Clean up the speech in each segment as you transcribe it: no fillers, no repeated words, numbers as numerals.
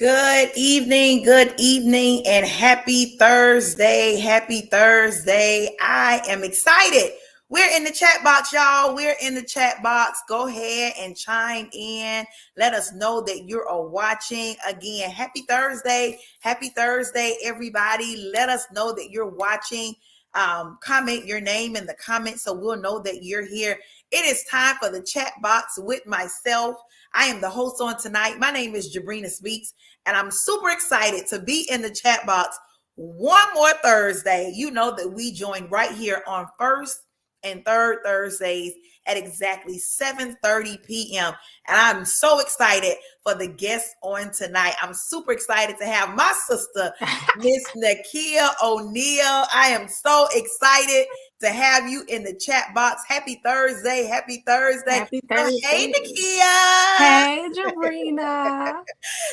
Good evening, and happy Thursday. Happy Thursday. I am excited. We're in the chat box, y'all. We're in the chat box. Go ahead and chime in. Let us know that you are watching. Again, happy Thursday. Happy Thursday, everybody. Let us know that you're watching. Comment your name in the comments so we'll know that you're here. It is time for the chat box with myself. I am the host on tonight. My name is Jabrina Speaks, and I'm super excited to be in the chat box one more Thursday. You know that we join right here on first and third Thursdays at exactly 7:30 p.m. And I'm so excited for the guests on tonight. I'm super excited to have my sister, Miss Neikia O'Neil. I am so excited to have you in the chat box. Happy Thursday. Happy Thursday. Happy Thursday. Hey, Neikia. Hey, Jabrina.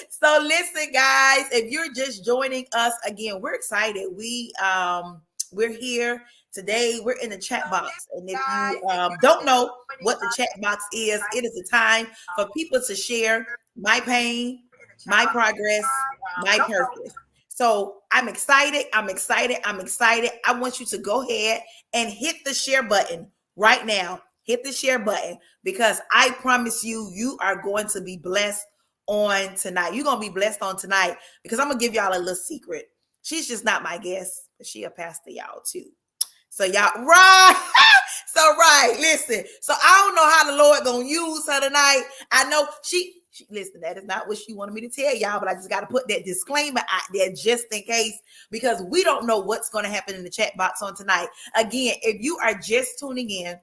So listen, guys, if you're just joining us again, we're excited. We're here today. We're in the chat box. And if you don't know what the chat box is, it is a time for people to share my pain, my progress, my purpose. So I'm excited. I'm excited. I'm excited. I want you to go ahead and hit the share button right now. Hit the share button because I promise you, you are going to be blessed on tonight. You're going to be blessed on tonight because I'm going to give y'all a little secret. She's just not my guest, but she a pastor, y'all, too. So y'all, right. Listen. So I don't know how the Lord going to use her tonight. I know she listen, that is not what she wanted me to tell y'all, but I just got to put that disclaimer out there just in case, because we don't know what's going to happen in the chat box on tonight. Again, if you are just tuning in,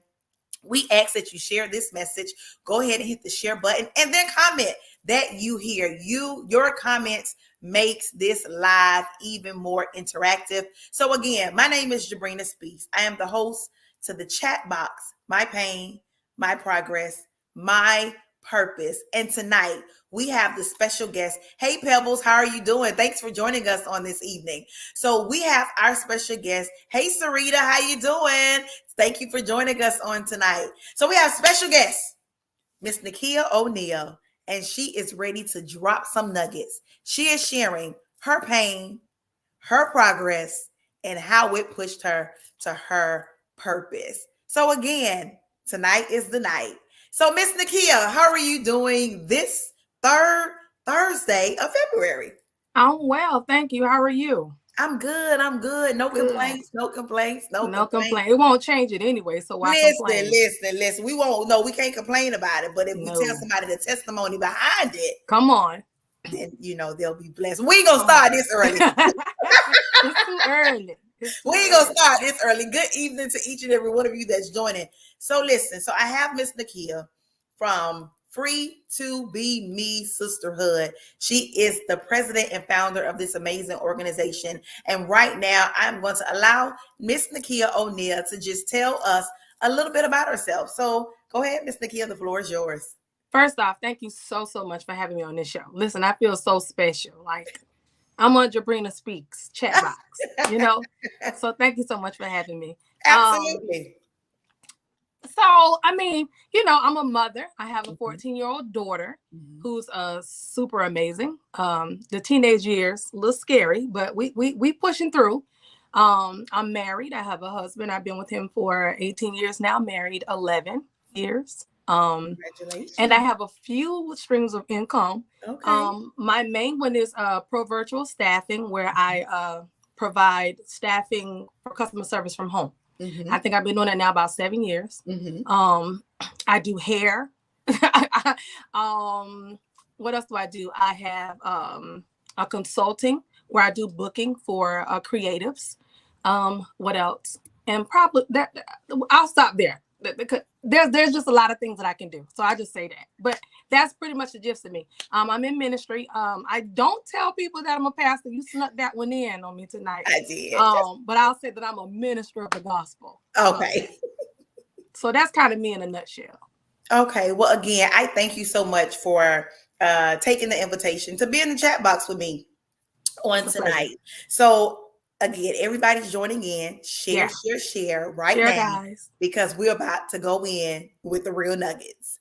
we ask that you share this message. Go ahead and hit the share button and then comment that you hear. Your comments makes this live even more interactive. So again, my name is Jabrina Speaks. I am the host to the chat box, My Pain, My Progress, My Purpose. And tonight we have the special guest. Hey Pebbles, how are you doing? Thanks for joining us on this evening. So we have our special guest. Hey Sarita, how you doing? Thank you for joining us on tonight. So we have special guest, Miss Neikia O'Neil, and she is ready to drop some nuggets. She is sharing her pain, her progress, and how it pushed her to her purpose. So again, tonight is the night. So Miss Neikia, how are you doing this third Thursday of February? I'm well, thank you. How are you? I'm good. No complaints. It won't change it anyway, so why complain? Listen. We won't. No, we can't complain about it. But if we tell somebody the testimony behind it, come on, then they'll be blessed. We ain't gonna start this early. It's too early. We ain't gonna start this early. Good evening to each and every one of you that's joining. So listen. So I have Miss Neikia from Free to Be Me Sisterhood. She is the president and founder of this amazing organization. And right now, I'm going to allow Miss Neikia O'Neil to just tell us a little bit about herself. So go ahead, Miss Neikia, the floor is yours. First off, thank you so much for having me on this show. Listen, I feel so special. Like I'm on Jabrina Speaks chat box, So thank you so much for having me. Absolutely. So, I mean, I'm a mother. I have a 14-year-old daughter who's super amazing. The teenage years, a little scary, but we pushing through. I'm married. I have a husband. I've been with him for 18 years now, married 11 years. Congratulations. And I have a few streams of income. Okay. My main one is Pro Virtual Staffing, where I provide staffing for customer service from home. Mm-hmm. I think I've been doing that now about 7 years. Mm-hmm. I do hair. What else do I do? I have a consulting where I do booking for creatives. What else? And probably that I'll stop there. There's just a lot of things that I can do. So I just say that. But that's pretty much the gist of me. I'm in ministry. I don't tell people that I'm a pastor. You snuck that one in on me tonight. I did. But I'll say that I'm a minister of the gospel. Okay. So that's kind of me in a nutshell. Okay. Well, again, I thank you so much for taking the invitation to be in the chat box with me on tonight. So again, everybody's joining in. Yeah. Share right Share, now guys. because we're about to go in with the real nuggets.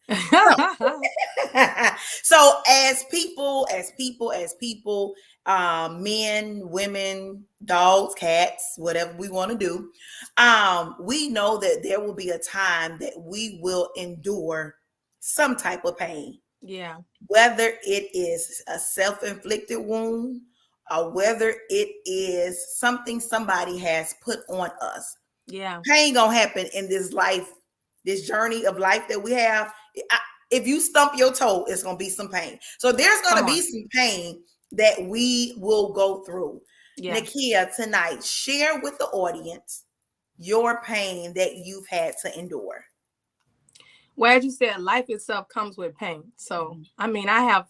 So as people, men, women, dogs, cats, whatever we want to do, we know that there will be a time that we will endure some type of pain, Yeah. whether it is a self-inflicted wound or whether it is something somebody has put on us. Yeah. Pain gonna happen in this life, this journey of life that we have. If you stump your toe, it's gonna be some pain. So there's Come gonna be on. some pain that we will go through. Yeah. Neikia, tonight, share with the audience your pain that you've had to endure. Well, as you said, life itself comes with pain. So, I mean, I have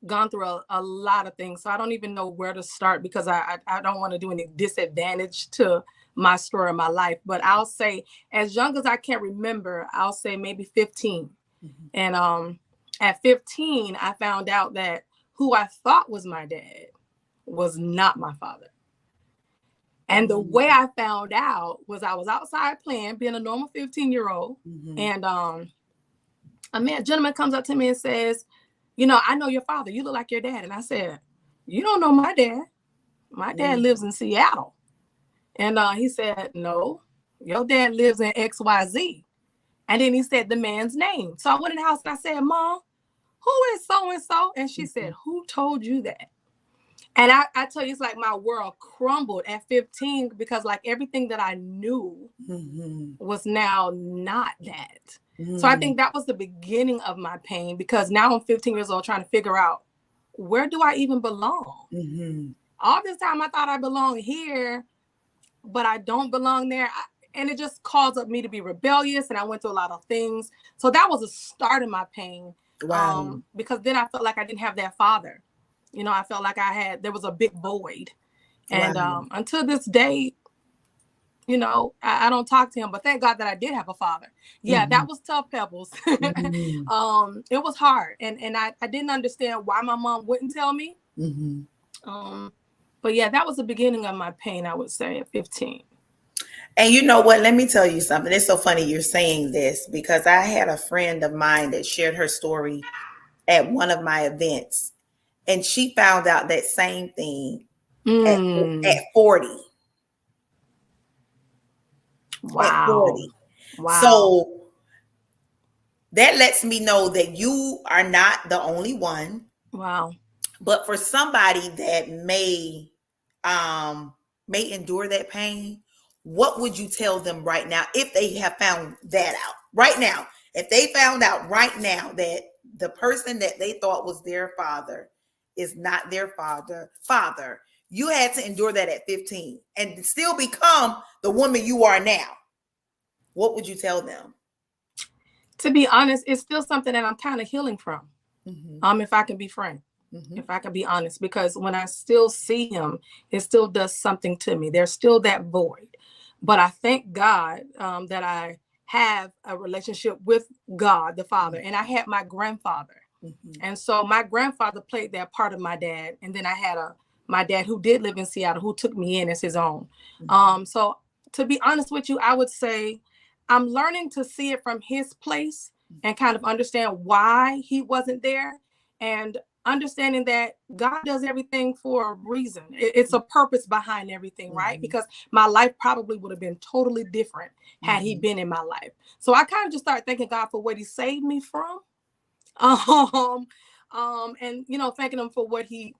gone through a lot of things. So I don't even know where to start because I don't want to do any disadvantage to my story of my life. But I'll say as young as I can remember, I'll say maybe 15. Mm-hmm. And at 15, I found out that who I thought was my dad was not my father. And the way I found out was I was outside playing, being a normal 15-year-old. Mm-hmm. And a gentleman comes up to me and says, you know, I know your father. You look like your dad. And I said, you don't know my dad. My dad lives in Seattle. And he said, no, your dad lives in XYZ. And then he said the man's name. So I went in the house and I said, Mom, who is so-and-so? And she said, who told you that? And I tell you, it's like my world crumbled at 15 because like everything that I knew was now not that. So I think that was the beginning of my pain because now I'm 15 years old trying to figure out where do I even belong? All this time I thought I belonged here, but I don't belong there. And it just caused up me to be rebellious. And I went through a lot of things. So that was the start of my pain. Wow. Because then I felt like I didn't have that father. You know, I felt like there was a big void. And until this day, you know, I don't talk to him, but thank God that I did have a father. Yeah, that was tough, Pebbles. It was hard. And I didn't understand why my mom wouldn't tell me. But yeah, that was the beginning of my pain, I would say, at 15. And you know what? Let me tell you something. It's so funny you're saying this because I had a friend of mine that shared her story at one of my events. And she found out that same thing at 40. Wow. At 40. Wow. So that lets me know that you are not the only one. Wow. But for somebody that may endure that pain, what would you tell them right now if they have found that out right now? If they found out right now that the person that they thought was their father is not their father, you had to endure that at 15 and still become the woman you are now. What would you tell them? To be honest, it's still something that I'm kind of healing from. If I can be frank. If I can be honest, because when I still see him, it still does something to me. There's still that void. But I thank God that I have a relationship with God, the Father, and I had my grandfather. And so my grandfather played that part of my dad. And then I had my dad who did live in Seattle, who took me in as his own. So to be honest with you, I would say I'm learning to see it from his place and kind of understand why he wasn't there. And understanding that God does everything for a reason. It's a purpose behind everything, right? Because my life probably would have been totally different had he been in my life. So I kind of just started thanking God for what he saved me from. And you know, thanking him for what he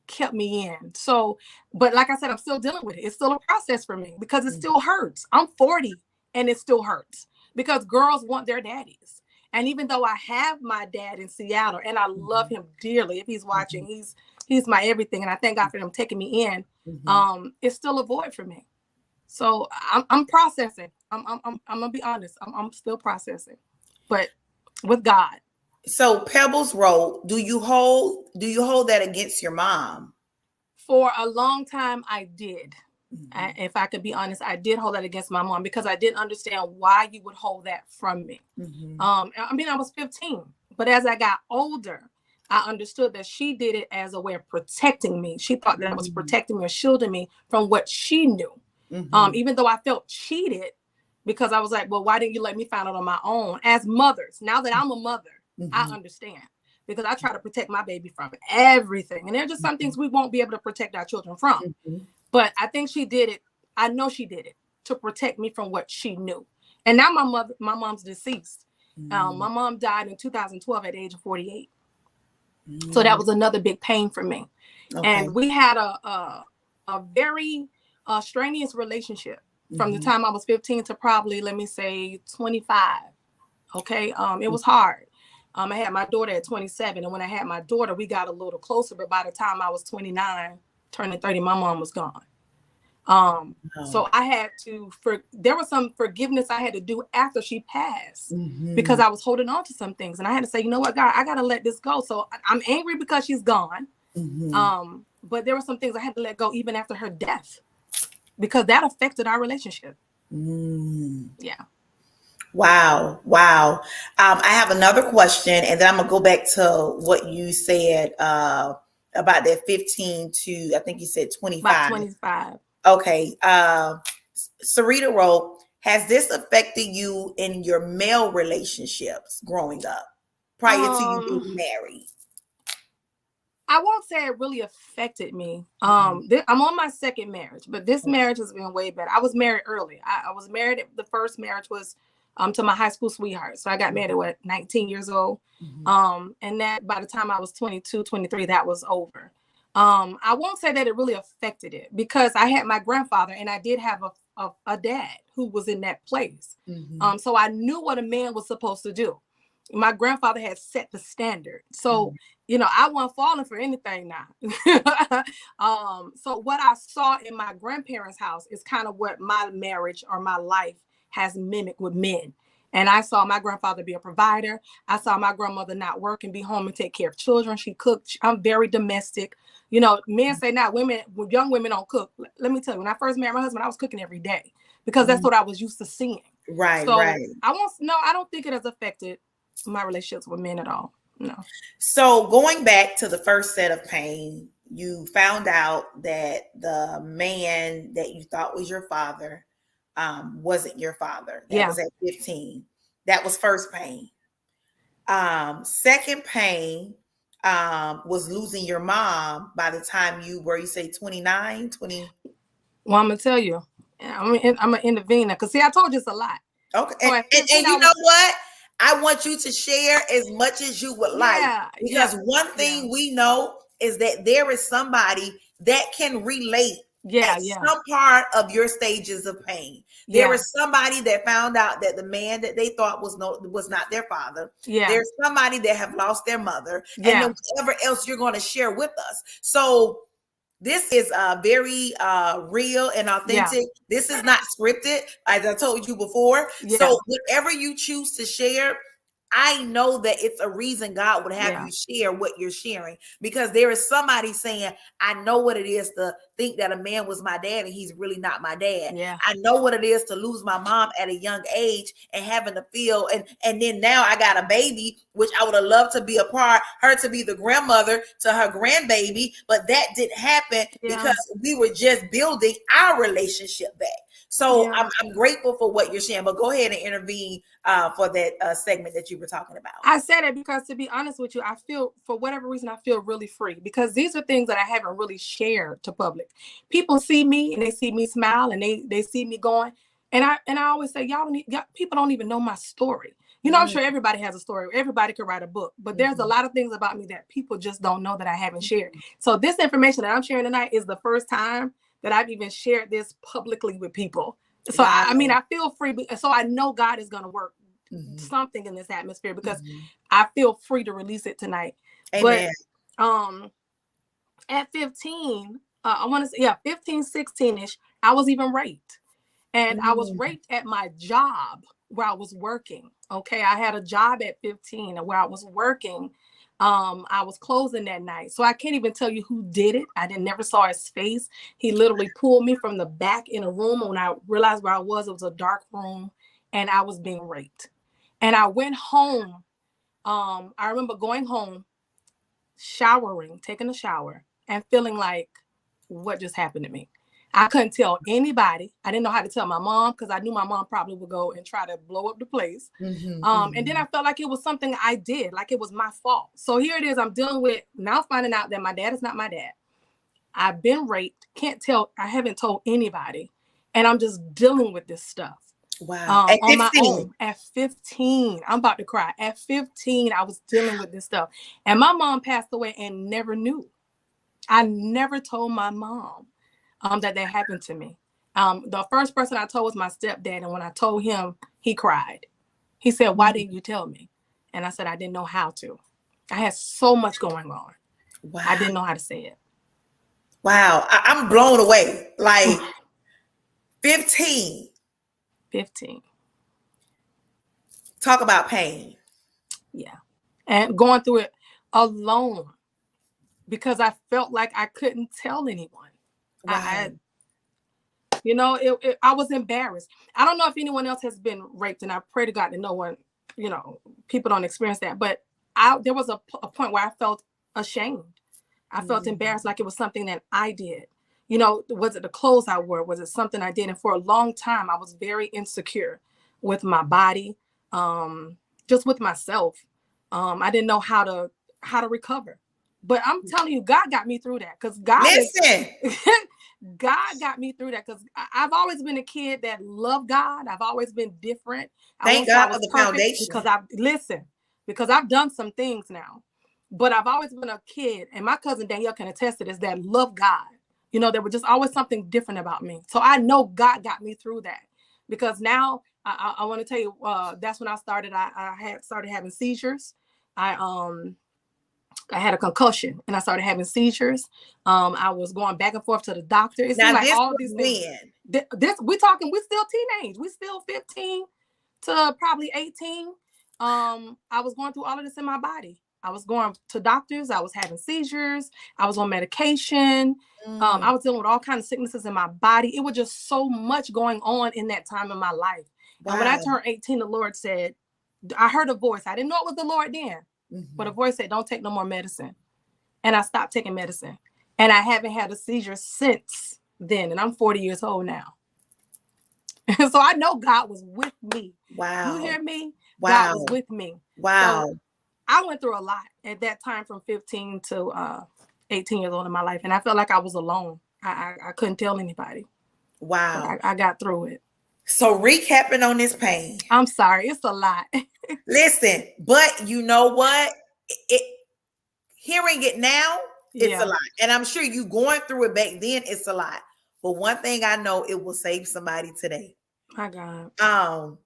kept me in. So, but like I said, I'm still dealing with it. It's still a process for me because it still hurts. I'm 40 and it still hurts because girls want their daddies. And even though I have my dad in Seattle and I love him dearly, if he's watching, he's my everything. And I thank God for him taking me in. It's still a void for me. So I'm processing. I'm gonna be honest. I'm still processing, but with God. So Pebbles Road, do you hold that against your mom? For a long time, I did. If I could be honest, I did hold that against my mom because I didn't understand why you would hold that from me. I mean, I was 15, but as I got older, I understood that she did it as a way of protecting me. She thought that I was protecting me or shielding me from what she knew. Even though I felt cheated, because I was like, well, why didn't you let me find out on my own? As mothers, now that I'm a mother, I understand, because I try to protect my baby from everything. And there are just some things we won't be able to protect our children from. But I think she did it. I know she did it to protect me from what she knew. And now my mom's deceased. My mom died in 2012 at the age of 48. So that was another big pain for me. And we had a very strenuous relationship from the time I was 15 to probably, let me say, 25. Okay. It was hard. I had my daughter at 27. And when I had my daughter, we got a little closer. But by the time I was 29, turning 30, my mom was gone. So I had to, there was some forgiveness I had to do after she passed, because I was holding on to some things, and I had to say, you know what, God, I got to let this go. So I'm angry because she's gone. But there were some things I had to let go even after her death, because that affected our relationship. Yeah. Wow. I have another question, and then I'm gonna go back to what you said about that 15 to, I think you said 25. About 25. Okay. Sarita wrote, has this affected you in your male relationships growing up prior to you being married? I won't say it really affected me. I'm on my second marriage, but this marriage has been way better. I was married early. I was married. The first marriage was to my high school sweetheart. So I got married at 19 years old. And that by the time I was 22, 23, that was over. I won't say that it really affected it, because I had my grandfather, and I did have a dad who was in that place. So I knew what a man was supposed to do. My grandfather had set the standard. So, you know, I wasn't falling for anything now. So what I saw in my grandparents' house is kind of what my marriage or my life has mimicked with men. And I saw my grandfather be a provider. I saw my grandmother not work and be home and take care of children. She cooked. I'm very domestic. You know, men say now young women don't cook. Let me tell you, when I first married my husband, I was cooking every day, because that's what I was used to seeing. Right. I don't think it has affected my relationships with men at all. No. So going back to the first set of pain, you found out that the man that you thought was your father wasn't your father. That was at 15. That was first pain. Second pain was losing your mom by the time you say 29, 20. Well, I'm gonna tell you, I'm gonna intervene, because see, I told you it's a lot. Okay. So and you know what? I want you to share as much as you would like, because one thing we know is that there is somebody that can relate at some part of your stages of pain. There is somebody that found out that the man that they thought was not their father. There's somebody that have lost their mother, and then whatever else you're going to share with us. So this is very real and authentic. This is not scripted, as I told you before. So whatever you choose to share, I know that it's a reason God would have you share what you're sharing, because there is somebody saying, I know what it is to think that a man was my dad and he's really not my dad. I know what it is to lose my mom at a young age and having to feel, and then now I got a baby, which I would have loved to be a part, her to be the grandmother to her grandbaby, but that didn't happen because we were just building our relationship back. So I'm grateful for what you're sharing, but go ahead and intervene for that segment that you were talking about. I said it because, to be honest with you, I feel, for whatever reason, I feel really free, because these are things that I haven't really shared to public. People see me and they see me smile and they see me going. And I always say, people don't even know my story. You know, I'm sure everybody has a story. Everybody could write a book, but there's a lot of things about me that people just don't know that I haven't shared. So this information that I'm sharing tonight is the first time that I've even shared this publicly with people. So I mean, I feel free. So I know God is going to work something in this atmosphere, because I feel free to release it tonight. Amen. But at 15, I want to say, 15, 16-ish, I was even raped. And I was raped at my job where I was working. Okay. I had a job at 15 where I was working. I was closing that night. So I can't even tell you who did it. I never saw his face. He literally pulled me from the back in a room. When I realized where I was, it was a dark room, and I was being raped. And I went home. I remember going home taking a shower, and feeling like, what just happened to me? I couldn't tell anybody. I didn't know how to tell my mom because I knew my mom probably would go and try to blow up the place. And then I felt like it was something I did, like it was my fault. So here it is. I'm dealing with now finding out that my dad is not my dad. I've been raped. Can't tell. I haven't told anybody. And I'm just dealing with this stuff. Wow. At On 15. my own. At 15. I'm about to cry. At 15, I was dealing with this stuff. And my mom passed away and never knew. I never told my mom that happened to me. The first person I told was my stepdad. And when I told him, he cried. He said, why didn't you tell me? And I said, I didn't know how to. I had so much going on. Wow. I didn't know how to say it. Wow. I'm blown away. Like 15. 15. Talk about pain. Yeah. And going through it alone because I felt like I couldn't tell anyone. Wow. I was embarrassed. I don't know if anyone else has been raped, and I pray to God that no one, people don't experience that. But there was a point where I felt ashamed. I felt embarrassed, like it was something that I did. Was it the clothes I wore? Was it something I did? And for a long time, I was very insecure with my body, just with myself. I didn't know how to recover. But I'm telling you, God got me through that because God got me through that because I've always been a kid that loved God. I've always been different. Thank God for the foundation. Because I've done some things now. But I've always been a kid, and my cousin Danielle can attest to this, that loved God. There was just always something different about me. So I know God got me through that because now I want to tell you, that's when I started. I had started having seizures. I had a concussion and I started having seizures. I was going back and forth to the doctor. It seemed like all these things. We're still teenage. We're still 15 to probably 18. I was going through all of this in my body. I was going to doctors. I was having seizures. I was on medication. I was dealing with all kinds of sicknesses in my body. It was just so much going on in that time in my life. Wow. And when I turned 18, the Lord said, I heard a voice. I didn't know it was the Lord then. But a voice said, don't take no more medicine. And I stopped taking medicine. And I haven't had a seizure since then. And I'm 40 years old now. So I know God was with me. Wow. You hear me? Wow. God was with me. Wow. So I went through a lot at that time from 15 to 18 years old in my life. And I felt like I was alone. I couldn't tell anybody. Wow. I got through it. So recapping on this pain. I'm sorry. It's a lot. Listen, but you know what? Hearing it now, it's a lot. And I'm sure you going through it back then, it's a lot. But one thing I know, it will save somebody today. My God.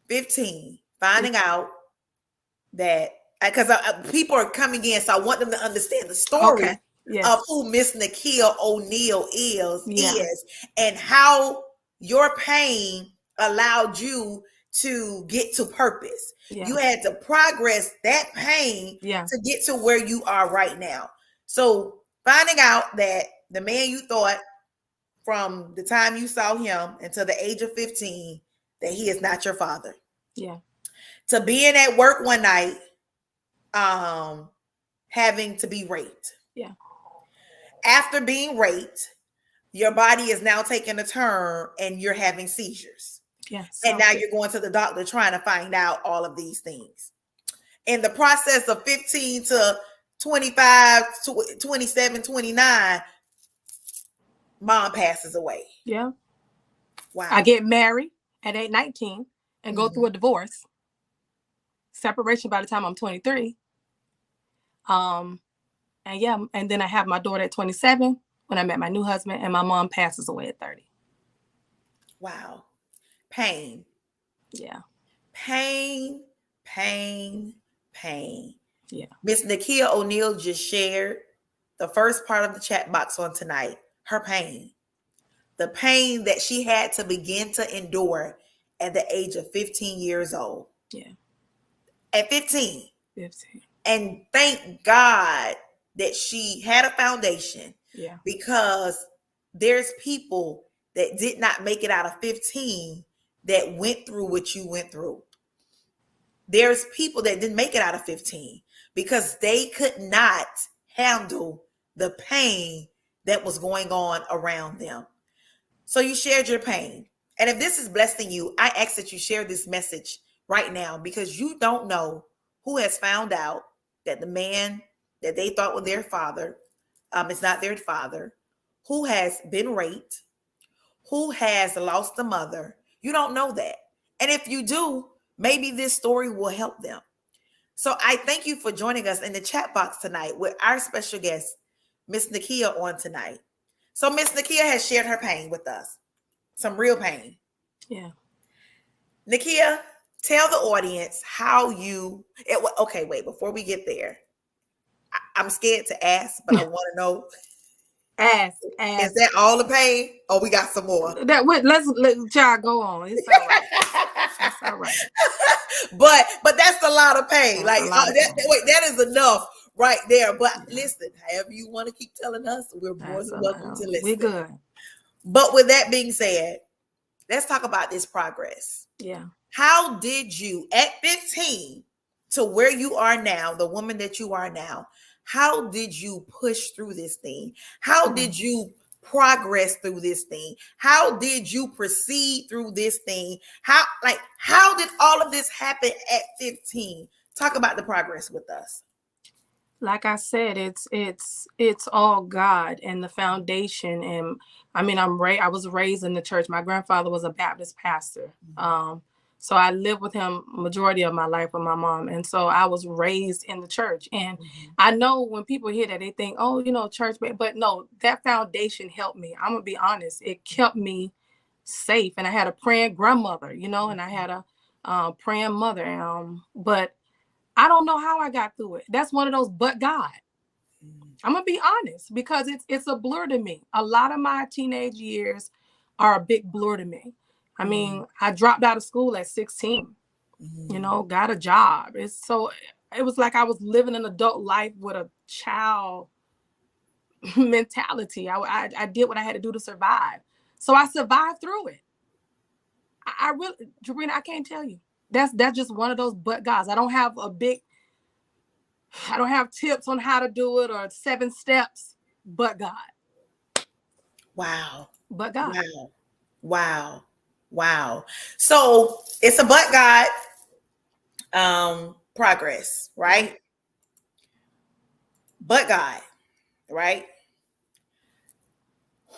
15, finding out that, because people are coming in, so I want them to understand the story of who Miss Neikia O'Neal is and how your pain allowed you to get to purpose. You had to progress that pain to get to where you are right now. So finding out that the man you thought from the time you saw him until the age of 15, that he is not your father. Yeah. To being at work one night, having to be raped. Yeah. After being raped, your body is now taking a turn and you're having seizures. Yes. And now you're going to the doctor trying to find out all of these things. In the process of 15 to 25, 27, 29, mom passes away. Yeah. Wow. I get married at age 19 and go through a divorce. Separation by the time I'm 23. And then I have my daughter at 27 when I met my new husband, and my mom passes away at 30. Wow. Pain. Yeah. Pain. Yeah. Miss Neikia O'Neal just shared the first part of the chat box on tonight, her pain. The pain that she had to begin to endure at the age of 15 years old. Yeah. At 15. 15. And thank God that she had a foundation. Yeah. Because there's people that did not make it out of 15 that went through what you went through. there's people that didn't make it out of 15 because they could not handle the pain that was going on around them. So you shared your pain. And if this is blessing you, I ask that you share this message right now, because you don't know who has found out that the man that they thought was their father is not their father, who has been raped, who has lost a mother. You don't know that. And if you do, maybe this story will help them. So I thank you for joining us in the chat box tonight with our special guest, Miss Neikia, on tonight. So Miss Neikia has shared her pain with us, some real pain. Yeah. Neikia, tell the audience how you, okay, wait, before we get there, I'm scared to ask, but I want to know. Ask. Is that all the pain? Or we got some more? Let's let y'all go on. It's all right. It's all right. But that's a lot of pain. That's that is enough right there. But listen, however you want to keep telling us, we're more than welcome to listen. We're good. But with that being said, let's talk about this progress. Yeah. How did you, at 15 to where you are now, the woman that you are now, how did you push through this thing? How did you progress through this thing? How did you proceed through this thing? How did all of this happen at 15? Talk about the progress with us. Like I said, it's all God and the foundation. And I mean, I was raised in the church. My grandfather was a Baptist pastor. So I lived with him majority of my life with my mom. And so I was raised in the church. And I know when people hear that, they think, oh, church, but no, that foundation helped me. I'm gonna be honest. It kept me safe. And I had a praying grandmother, and I had a praying mother. But I don't know how I got through it. That's one of those, but God. I'm gonna be honest, because it's a blur to me. A lot of my teenage years are a big blur to me. I mean, I dropped out of school at 16, got a job. It was like I was living an adult life with a child mentality. I did what I had to do to survive. So I survived through it. I really, Jarena, I can't tell you. That's just one of those but gods. I don't have tips on how to do it or 7 steps, but God. Wow. But God. Wow. So it's a but God progress, right? But God, right?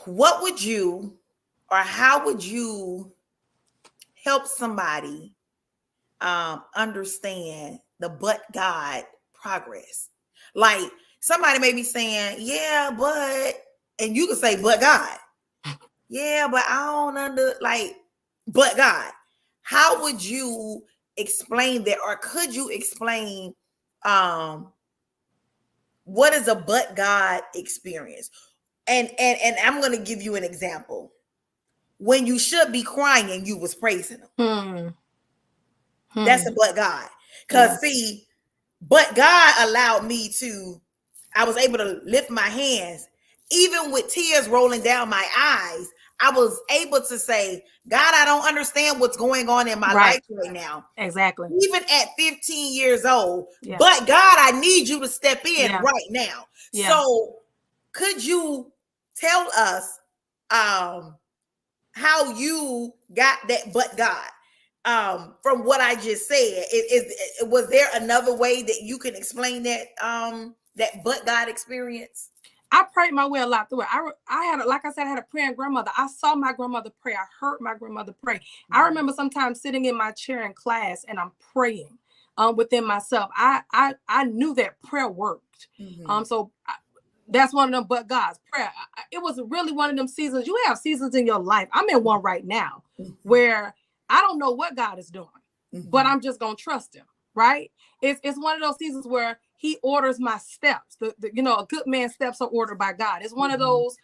What would you, or how would you help somebody understand the but God progress? Like somebody may be saying, yeah, but, and you can say, but God. Yeah, but I don't but God. How would you explain that? Or could you explain what is a but God experience? And I'm going to give you an example. When you should be crying, you was praising him. That's a but God. Because see, but God allowed me I was able to lift my hands, even with tears rolling down my eyes. I was able to say, God, I don't understand what's going on in my life right now. Exactly. Even at 15 years old. Yeah. But God, I need you to step in right now. Yeah. So could you tell us how you got that but God? From what I just said, was there another way that you can explain that that but God experience? I prayed my way a lot through it. I had, like I said, I had a praying grandmother. I saw my grandmother pray. I heard my grandmother pray. I remember sometimes sitting in my chair in class and I'm praying within myself. I knew that prayer worked. So that's one of them but God's prayer. It was really one of them seasons. You have seasons in your life. I'm in one right now where I don't know what God is doing, but I'm just going to trust him, right? It's one of those seasons where he orders my steps. A good man's steps are ordered by God. It's one of those,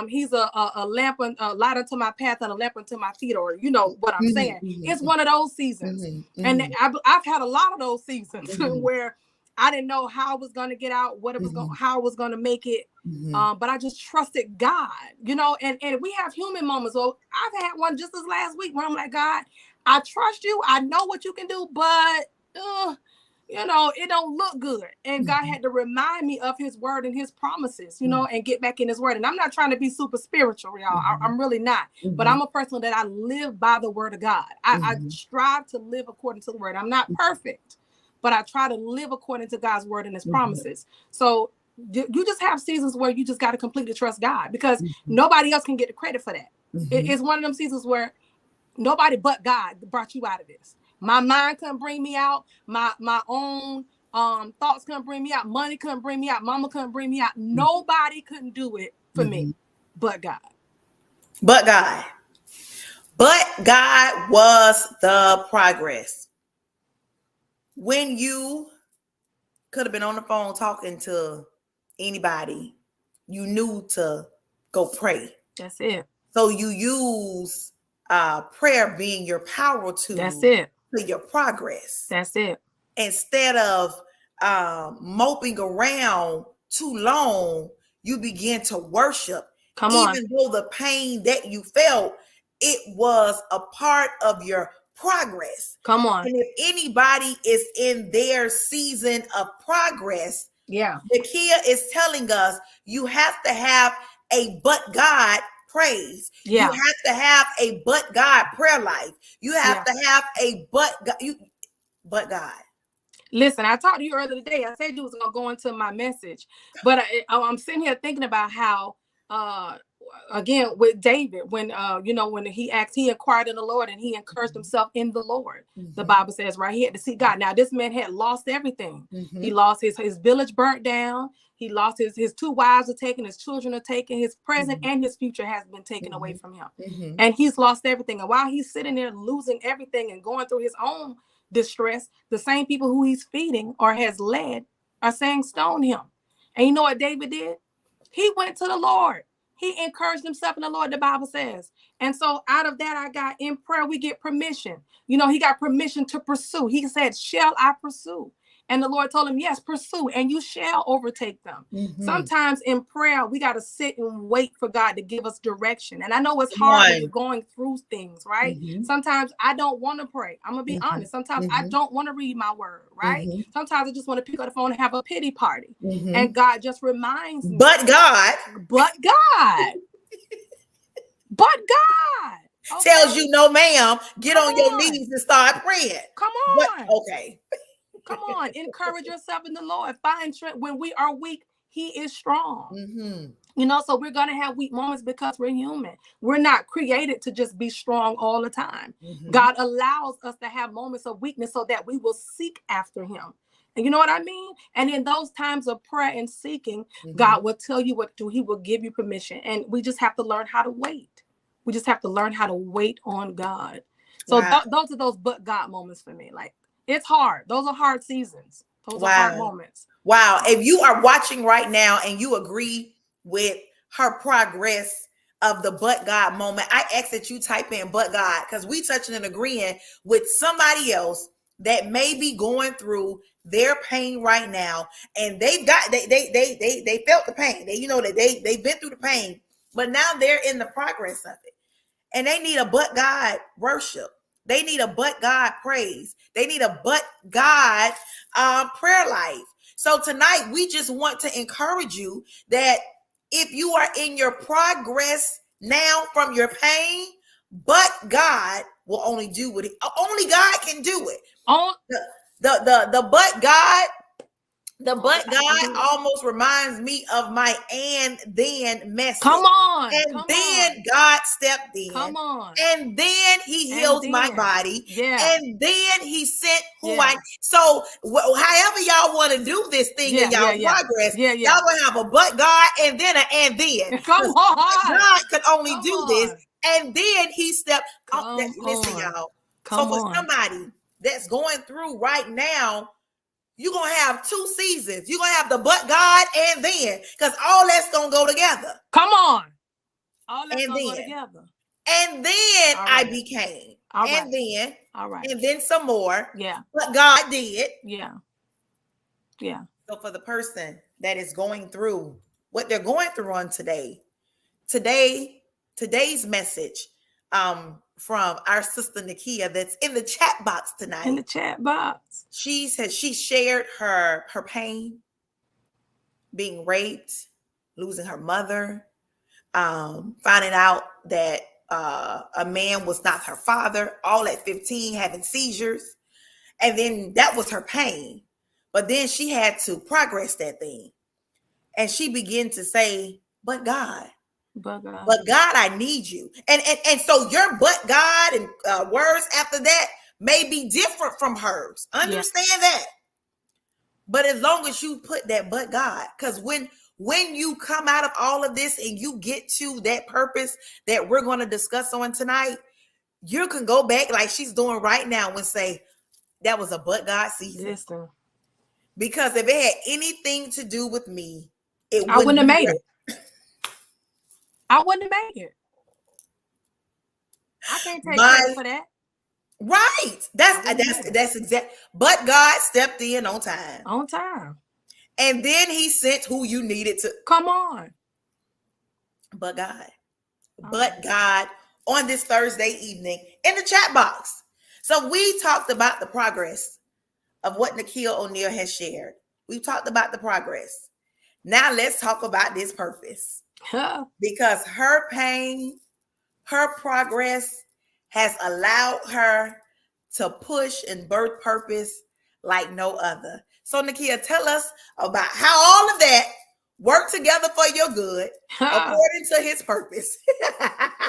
he's a lamp, a light unto my path and a lamp unto my feet, or what I'm saying. It's one of those seasons. And I've had a lot of those seasons where I didn't know how I was going to get out, what it was going, how I was going to make it. But I just trusted God, and we have human moments. So I've had one just this last week where I'm like, God, I trust you. I know what you can do, but it don't look good. And God had to remind me of his word and his promises, and get back in his word. And I'm not trying to be super spiritual, y'all. I'm really not. But I'm a person that I live by the word of God. I strive to live according to the word. I'm not perfect, but I try to live according to God's word and his promises. So you just have seasons where you just got to completely trust God, because nobody else can get the credit for that. It's one of them seasons where nobody but God brought you out of this. My mind couldn't bring me out. My own thoughts couldn't bring me out. Money couldn't bring me out. Mama couldn't bring me out. Nobody couldn't do it for me but God. But God. But God was the progress. When you could have been on the phone talking to anybody, you knew to go pray. That's it. So you use prayer being your power tool. That's it. To your progress. That's it. Instead of moping around too long, you begin to worship. Even though the pain that you felt, it was a part of your progress. Come on. And if anybody is in their season of progress, Neikia is telling us you have to have a but God praise. You have to have a but God prayer life. You have to have a but God. Listen, I talked to you earlier today. I said you was gonna go into my message, but I'm sitting here thinking about how again with David, when when he inquired in the Lord and he encouraged himself in the Lord. The Bible says, right, he had to seek God. Now this man had lost everything. He lost his village burnt down. He lost his 2 wives are taken, his children are taken, his present and his future has been taken away from him. And he's lost everything. And while he's sitting there losing everything and going through his own distress, the same people who he's feeding or has led are saying stone him. And you know what David did? He went to the Lord. He encouraged himself in the Lord, the Bible says. And so out of that, I got in prayer, we get permission. He got permission to pursue. He said, shall I pursue? And the Lord told him, yes, pursue, and you shall overtake them. Sometimes in prayer, we got to sit and wait for God to give us direction. And I know it's hard when you're going through things, right? Sometimes I don't want to pray. I'm going to be honest. Sometimes I don't want to read my word, right? Sometimes I just want to pick up the phone and have a pity party. And God just reminds me. But God. But God. But God. Okay. Tells you, no, ma'am, get on your knees and start praying. Come on. Okay. Come on, encourage yourself in the Lord. Find strength. When we are weak, he is strong. So we're going to have weak moments because we're human. We're not created to just be strong all the time. God allows us to have moments of weakness so that we will seek after him. And you know what I mean? And in those times of prayer and seeking, God will tell you what to do. He will give you permission. And we just have to learn how to wait. We just have to learn how to wait on God. So those are those but God moments for me. Like, it's hard. Those are hard seasons. Those are hard moments. Wow. If you are watching right now and you agree with her progress of the but God moment, I ask that you type in but God, because we touching and agreeing with somebody else that may be going through their pain right now. And they felt the pain. They've been through the pain, but now they're in the progress of it. And they need a but God worship. They need a but God praise. They need a but God prayer life. So tonight, we just want to encourage you that if you are in your progress now from your pain, but God will only do what only God can do it. The but God. The but God almost reminds me of my and then message. Come on. And then God stepped in. Come on. And then he heals my body. Yeah. And then he sent So however y'all want to do this thing in y'all progress, y'all gonna have a but God and then an and then. Come on. God could only do this. And then he stepped. Listen, y'all. So for somebody that's going through right now, you're going to have 2 seasons. You're going to have the but God and then, because all that's going to go together. Come on. All that's going to go together. And then I became. And then. All right. And then some more. Yeah. But God did. Yeah. Yeah. So for the person that is going through what they're going through on today's message from our sister Neikia that's in the chat box tonight. In the chat box. She said she shared her pain, being raped, losing her mother, finding out that a man was not her father, all at 15, having seizures. And then that was her pain. But then she had to progress that thing. And she began to say, but God. But God, I need you. And so your but God and words after that may be different from hers. Understand that. But as long as you put that but God, because when you come out of all of this and you get to that purpose that we're going to discuss on tonight, you can go back like she's doing right now and say, that was a but God season. Yes, sir. Because if it had anything to do with me, I wouldn't have made it. I wouldn't have made it. I can't take credit for that. Right. That's exact. But God stepped in on time. On time. And then he sent who you needed to. Come on. But God. But God on this Thursday evening in the chat box. So we talked about the progress of what Neikia O'Neal has shared. We talked about the progress. Now let's talk about this purpose. Because her pain, her progress has allowed her to push and birth purpose like no other. So Neikia, tell us about how all of that worked together for your good according to his purpose.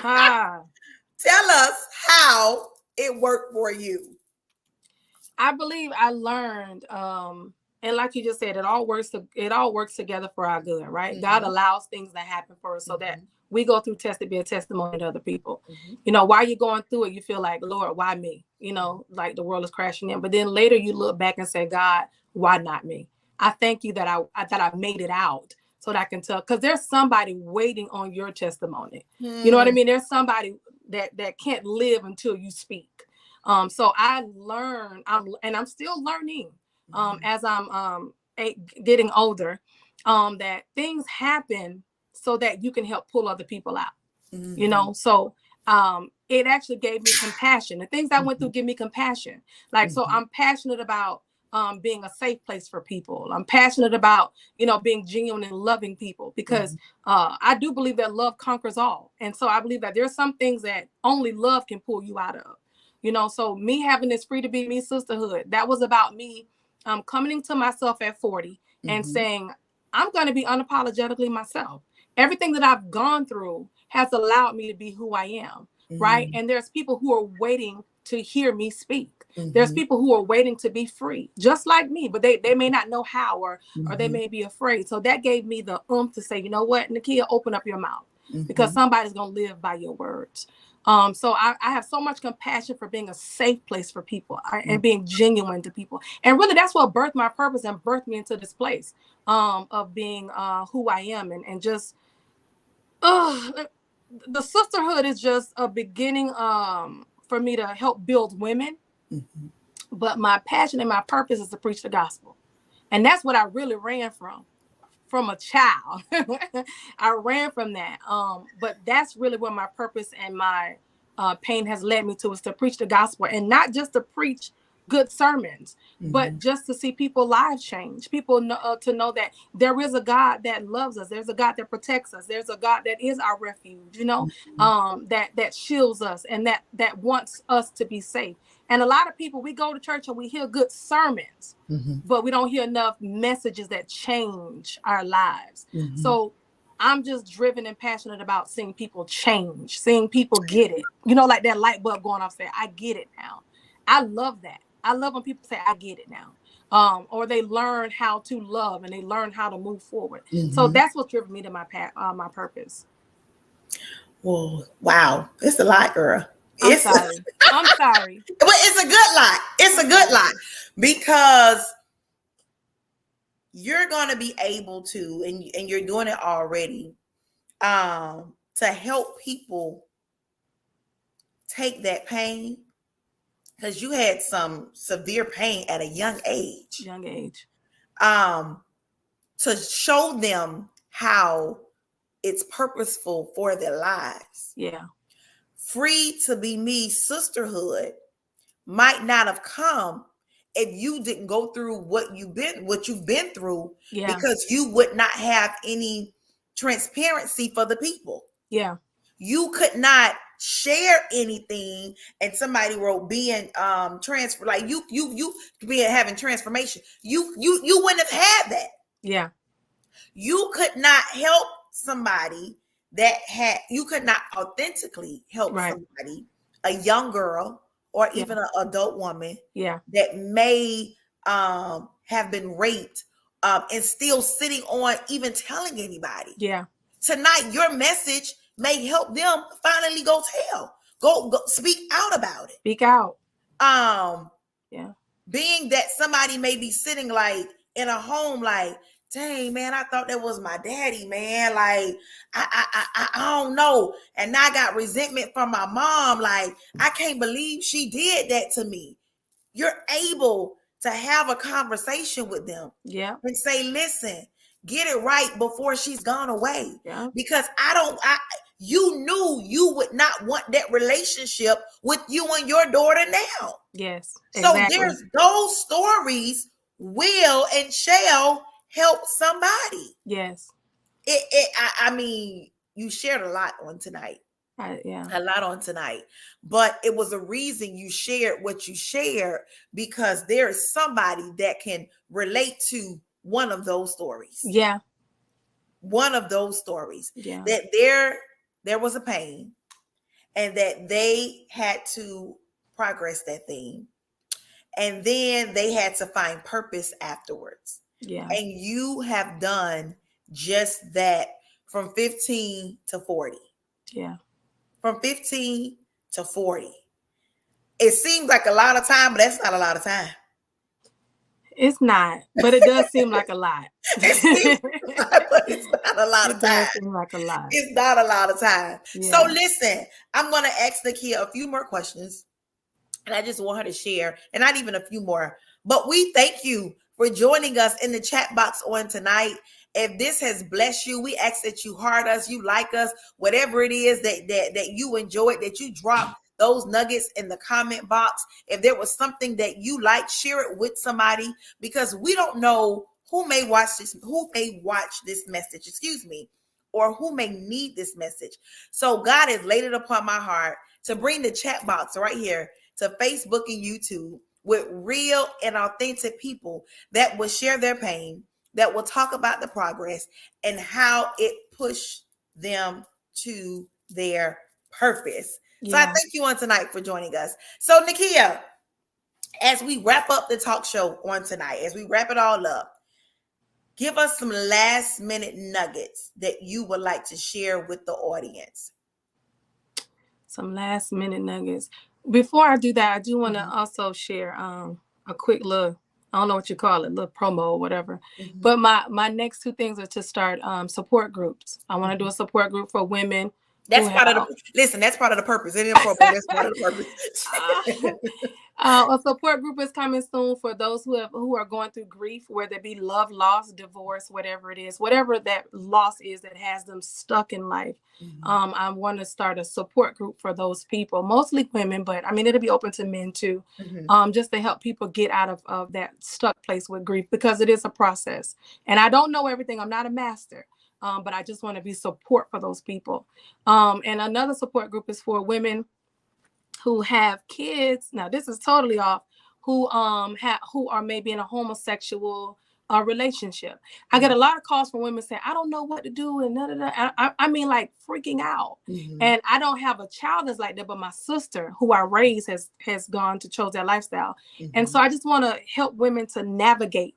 Tell us how it worked for you. I believe I learned, and like you just said, it all works together for our good, right? Mm-hmm. God allows things to happen for us so that we go through tests to be a testimony to other people. Mm-hmm. You know, while you're going through it, you feel like, Lord, why me? You know, like the world is crashing in. But then later you look back and say, God, why not me? I thank you that I made it out so that I can tell, because there's somebody waiting on your testimony. You know what I mean? There's somebody that can't live until you speak. So I learned, I'm still learning as I'm getting older, that things happen so that you can help pull other people out. Mm-hmm. You know, so it actually gave me compassion. The things I went through give me compassion. Like, so I'm passionate about being a safe place for people. I'm passionate about, you know, being genuine and loving people, because I do believe that love conquers all. And so I believe that there's some things that only love can pull you out of. You know, so me having this Free to Be Me sisterhood, that was about me coming into myself at 40 and saying, I'm going to be unapologetically myself. Everything that I've gone through has allowed me to be who I am, right? And there's people who are waiting to hear me speak. There's people who are waiting to be free, just like me, but they may not know how, or they may be afraid. So that gave me the to say, you know what, Neikia, open up your mouth, because somebody's going to live by your words. So I have so much compassion for being a safe place for people and being genuine to people. And really, that's what birthed my purpose and birthed me into this place of being who I am. And just, the sisterhood is just a beginning for me to help build women. But my passion and my purpose is to preach the gospel. And that's what I really ran from a child. I ran from that. But that's really where my purpose and my pain has led me to, is to preach the gospel, and not just to preach good sermons, but just to see people's lives change. People to know that there is a God that loves us. There's a God that protects us. There's a God that is our refuge, you know, that shields us, and that wants us to be safe. And a lot of people, we go to church and we hear good sermons, but we don't hear enough messages that change our lives. So I'm just driven and passionate about seeing people change, seeing people get it. You know, like that light bulb going off, say, I get it now. I love that. I love when people say, I get it now. Or they learn how to love and they learn how to move forward. So that's what's driven me to my purpose. Well, wow. It's a lot, girl. I'm sorry. But it's a good lot. It's a good lot, because you're going to be able to, and you're doing it already, to help people take that pain, because you had some severe pain at a young age. To show them how it's purposeful for their lives. Yeah. Free to Be Me sisterhood might not have come if you didn't go through what you've been through, Yeah. because you would not have any transparency for the people. Yeah. You could not share anything, and somebody wrote being transfer, like you being having transformation. You wouldn't have had that. Yeah. You could not help somebody you could not authentically help Right. somebody, a young girl or Yeah. even an adult woman Yeah. that may have been raped and still sitting on even telling anybody. Yeah. Tonight, your message may help them finally go speak out about it. Speak out. Yeah. Being that somebody may be sitting like in a home like, dang, man, I thought that was my daddy, man. Like, I don't know. And I got resentment from my mom. Like, I can't believe she did that to me. You're able to have a conversation with them. Yeah. And say, listen, get it right before she's gone away. Yeah. Because you knew you would not want that relationship with you and your daughter now. Yes. Exactly. So there's those stories will and shall help somebody. Yes. I mean, you shared a lot on tonight. Yeah. A lot on tonight. But it was a reason you shared what you shared, because there is somebody that can relate to one of those stories. Yeah. One of those stories. Yeah. That there was a pain and that they had to progress that thing. And then they had to find purpose afterwards. Yeah. And you have done just that from 15 to 40. Yeah. From 15 to 40. It seems like a lot of time, but that's not a lot of time. It's not, but it does seem like a lot. It seems like, but it's not a lot of time. It does seem like a lot. It's not a lot of time. Yeah. So listen, I'm going to ask Neikia a few more questions. And I just want her to share, and not even a few more. But we thank you for joining us in the chat box on tonight. If this has blessed you, we ask that you heart us, you like us, whatever it is that you enjoyed, that you drop those nuggets in the comment box. If there was something that you like, share it with somebody, because we don't know who may watch this message, or who may need this message. So God has laid it upon my heart to bring the chat box right here to Facebook and YouTube with real and authentic people that will share their pain, that will talk about the progress and how it pushed them to their purpose. Yeah. So I thank you on tonight for joining us. So Neikia, as we wrap up the talk show on tonight, as we wrap it all up, give us some last minute nuggets that you would like to share with the audience. Some last minute nuggets. Before I do that, I do want to also share a quick little, I don't know what you call it, little promo or whatever. But my next two things are to start support groups. I want to do a support group for women. That's part of that's part of the purpose. It ain't promo, that's part of the purpose. A support group is coming soon for those who are going through grief, whether it be love, loss, divorce, whatever it is, whatever that loss is that has them stuck in life. I want to start a support group for those people, mostly women, but I mean, it'll be open to men too, just to help people get out of that stuck place with grief, because it is a process. And I don't know everything. I'm not a master. But I just want to be support for those people. And another support group is for women who have kids. Now, this is totally off. Who are maybe in a homosexual relationship. I get a lot of calls from women saying, I don't know what to do, and I mean, like freaking out. And I don't have a child that's like that, but my sister, who I raised, has chose that lifestyle. And so I just want to help women to navigate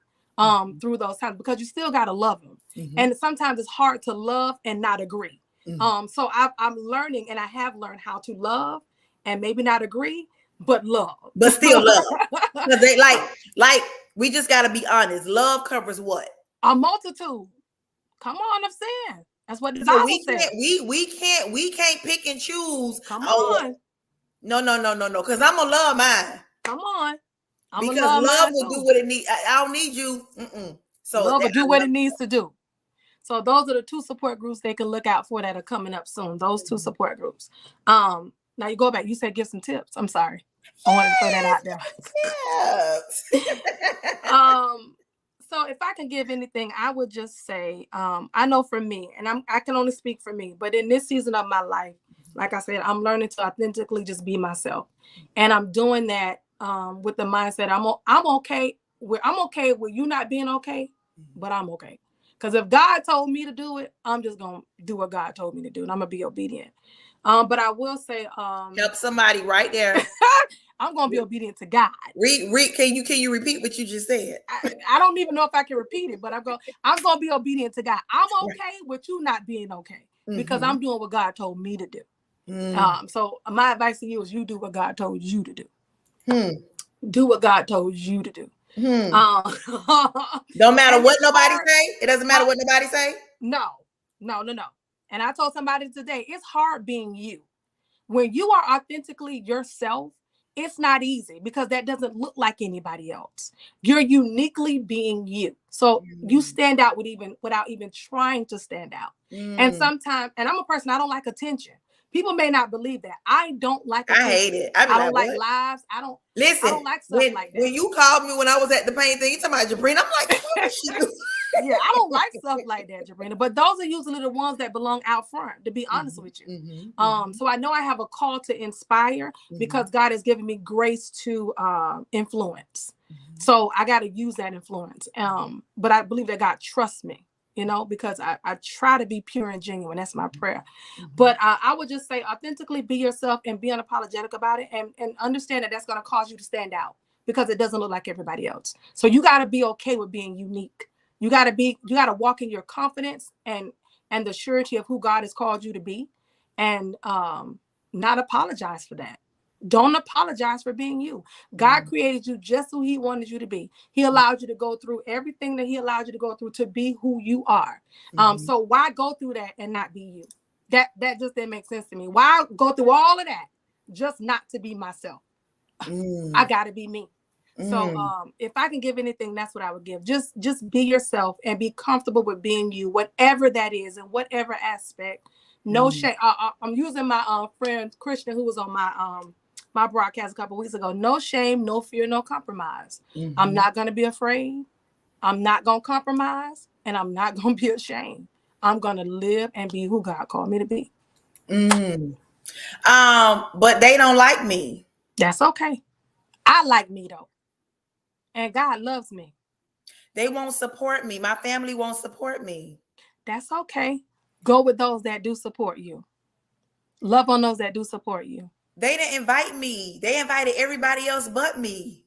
through those times, because you still got to love them. And sometimes it's hard to love and not agree. So I'm learning, and I have learned how to love and maybe not agree, but love. But still love. Because they like we just got to be honest. Love covers what? A multitude. Come on, I'm saying. That's what the Bible says. We can't pick and choose. Come on. No. Because I'm going to love mine. Come on. Because love will do what it needs. I don't need you. So love will do what it needs to do. So those are the two support groups they can look out for that are coming up soon. Those two support groups. Now you go back. You said give some tips. I'm sorry. I wanted to throw that out there. So if I can give anything, I would just say, I know for me, and I can only speak for me, but in this season of my life, like I said, I'm learning to authentically just be myself. And I'm doing that with the mindset I'm okay with you not being okay, but I'm okay. Because if God told me to do it, I'm just going to do what God told me to do, and I'm going to be obedient. But I will say, help somebody right there. I'm going to be obedient to God. Can you repeat what you just said? I don't even know if I can repeat it, but I'm going to be obedient to God. I'm okay with you not being okay, because I'm doing what God told me to do. So my advice to you is you do what God told you to do. Do what God told you to do. Don't matter what nobody say. It doesn't matter what nobody say. No. And I told somebody today, it's hard being you. When you are authentically yourself, it's not easy, because that doesn't look like anybody else. You're uniquely being you. So you stand out without even trying to stand out. And sometimes, and I'm a person, I don't like attention. People may not believe that. I don't like attention. I hate it. I don't like lives. I don't like stuff like that. When you called me when I was at the paint thing, you talking about Jabrina, I'm like, what is she doing? Yeah, I don't like stuff like that, Jabrina. But those are usually the ones that belong out front, to be honest with you. So I know I have a call to inspire, because God has given me grace to influence. So I got to use that influence. But I believe that God trusts me, because I try to be pure and genuine. That's my prayer. But I would just say authentically be yourself and be unapologetic about it, and understand that that's going to cause you to stand out, because it doesn't look like everybody else. So you got to be okay with being unique. You got to walk in your confidence and the surety of who God has called you to be, and not apologize for that. Don't apologize for being you. God created you just who he wanted you to be. He allowed you to go through everything that he allowed you to go through to be who you are. So why go through that and not be you? That just didn't make sense to me. Why go through all of that just not to be myself? I got to be me. So if I can give anything, that's what I would give. Just be yourself and be comfortable with being you, whatever that is, in whatever aspect. No shame. I'm using my friend Christian, who was on my broadcast a couple weeks ago. No shame, no fear, no compromise. I'm not going to be afraid. I'm not going to compromise, and I'm not going to be ashamed. I'm going to live and be who God called me to be. But they don't like me. That's okay. I like me though. And God loves me. They won't support me. My family won't support me. That's okay. Go with those that do support you. Love on those that do support you. They didn't invite me. They invited everybody else but me.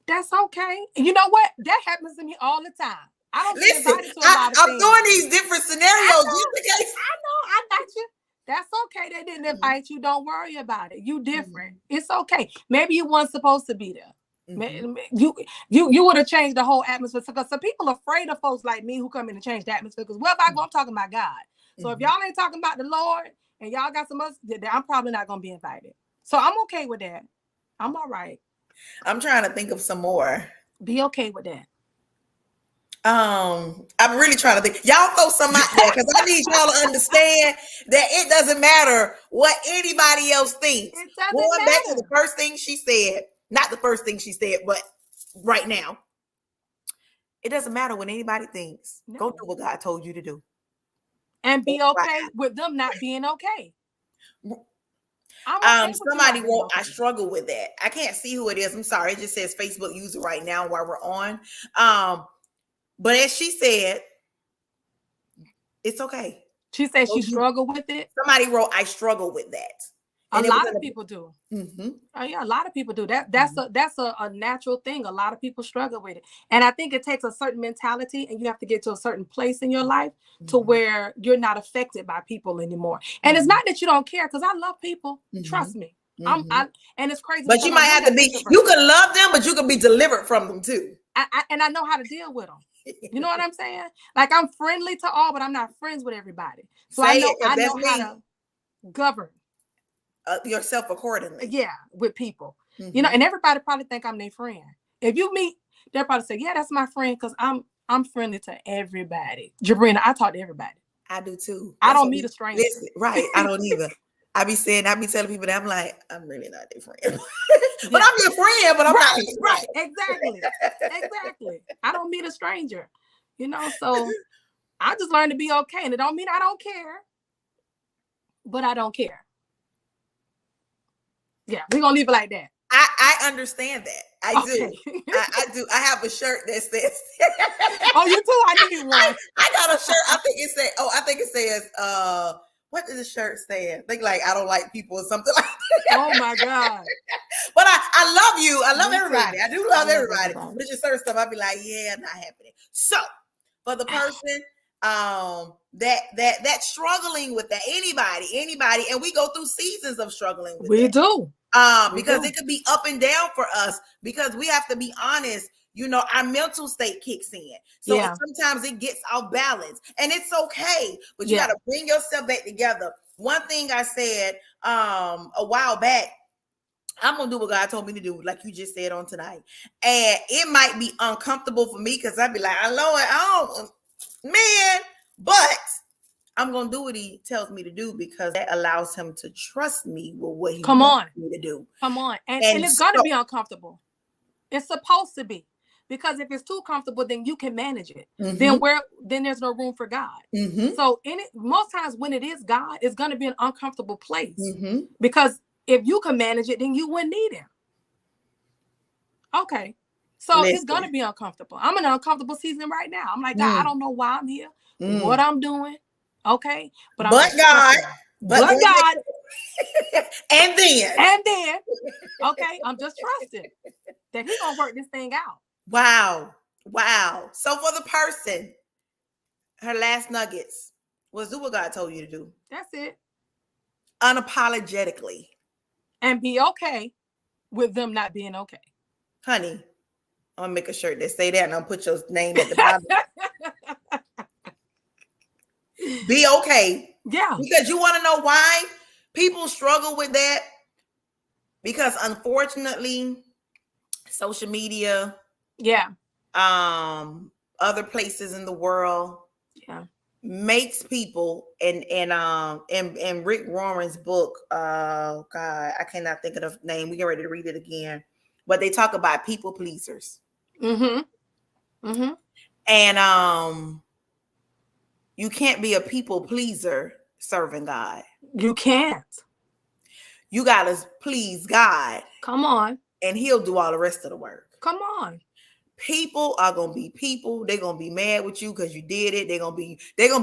That's okay. You know what? That happens to me all the time. I don't get invited to a lot of I'm things. doing these different scenarios. I know. I got you. That's okay. They didn't invite you. Don't worry about it. You different. It's okay. Maybe you weren't supposed to be there. You would have changed the whole atmosphere, because some people are afraid of folks like me who come in and change the atmosphere, because wherever I go, I'm talking about God. So if y'all ain't talking about the Lord and y'all got some other, I'm probably not going to be invited. So I'm okay with that. I'm all right. I'm trying to think of some more. Be okay with that. I'm really trying to think. Y'all throw some out there, because I need y'all to understand that it doesn't matter what anybody else thinks. It doesn't Going matter. back to the first thing she said, not the first thing she said, but right now, it doesn't matter what anybody thinks. No. Go do what God told you to do. And be okay with them not being okay. Okay somebody wrote, I struggle with that. I can't see who it is. I'm sorry. It just says Facebook user right now while we're on. But as she said, it's okay. She said she struggled with it. Somebody wrote, I struggle with that. And a lot of people do. Oh yeah, a lot of people do that. That's a natural thing. A lot of people struggle with it, and I think it takes a certain mentality, and you have to get to a certain place in your life to where you're not affected by people anymore. And it's not that you don't care, because I love people. Trust me. And it's crazy. But you might have to be. You can love them, but you can be delivered from them too. And I know how to deal with them. You know what I'm saying? Like, I'm friendly to all, but I'm not friends with everybody. So I know how to govern yourself accordingly. Yeah, with people. And everybody probably think I'm their friend. If you meet, they'll probably say, yeah, that's my friend, because I'm friendly to everybody. Jabrina, I talk to everybody. I do too. I don't meet a stranger. Listen, right. I don't either. I be telling people that I'm like, I'm really not their friend. But Yeah. I'm your friend, but I'm not Right, their right, friend. exactly. I don't meet a stranger, so I just learned to be okay. And it don't mean I don't care, but I don't care. Yeah, we're gonna leave it like that. I understand that. I Okay. do. I do. I have a shirt that says Oh, you too? I need one. I got a shirt. I think it says what does the shirt say? I think like I don't like people or something like that. Oh my God. But I love you. I love Me too. everybody. I do I love love everybody. everybody. But it's just certain stuff I'd be like, yeah, not happening. So for the person that struggling with that, anybody, and we go through seasons of struggling with We that. do. Because it could be up and down for us, because we have to be honest, our mental state kicks in. So sometimes it gets off balance, and it's okay, but you got to bring yourself back together. One thing I said a while back, I'm gonna do what God told me to do, like you just said on tonight. And it might be uncomfortable for me because I'd be like, Lord, man, but I'm gonna do what he tells me to do, because that allows him to trust me with what he wants me to do. Come on. And it's gonna be uncomfortable. It's supposed to be. Because if it's too comfortable, then you can manage it. Then there's no room for God. So most times when it is God, it's gonna be an uncomfortable place. Because if you can manage it, then you wouldn't need him. Okay. So it's gonna be uncomfortable. I'm in an uncomfortable season right now. I'm like, God, I don't know why I'm here, what I'm doing. Okay. But God. And then okay, I'm just trusting that he's gonna work this thing out. Wow. So for the person, her last nuggets was do what God told you to do. That's it. Unapologetically. And be okay with them not being okay. Honey, I'm gonna make a shirt that say that, and I'll put your name at the bottom. Be okay. Yeah. Because you want to know why people struggle with that? Because unfortunately, social media, other places in the world, makes people, and Rick Warren's book, God, I cannot think of the name. We get ready to read it again, but they talk about people pleasers. And you can't be a people pleaser serving God. You can't. You gotta please God. Come on. And he'll do all the rest of the work. Come on. People are gonna be people. They're gonna be mad with you because you did it. They're gonna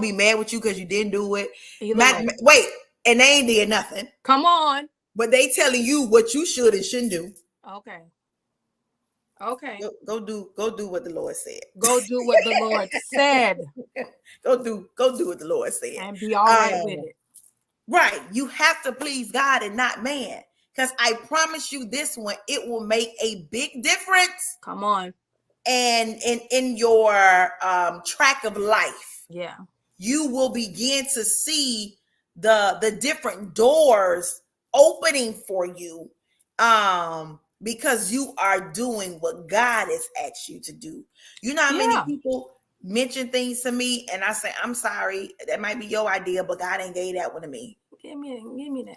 be mad with you because you didn't do it. Wait, and they ain't did nothing. Come on. But they telling you what you should and shouldn't do. Okay. Go do what the Lord said. Go do what the Lord said. Go do what the Lord said. And be all right with it. Right. You have to please God and not man. Because I promise you this one, it will make a big difference. Come on. And in your track of life. Yeah. You will begin to see the different doors opening for you. Because you are doing what God has asked you to do. You know how many people mention things to me and I say, I'm sorry, that might be your idea, but God ain't gave that one to me. Give me that.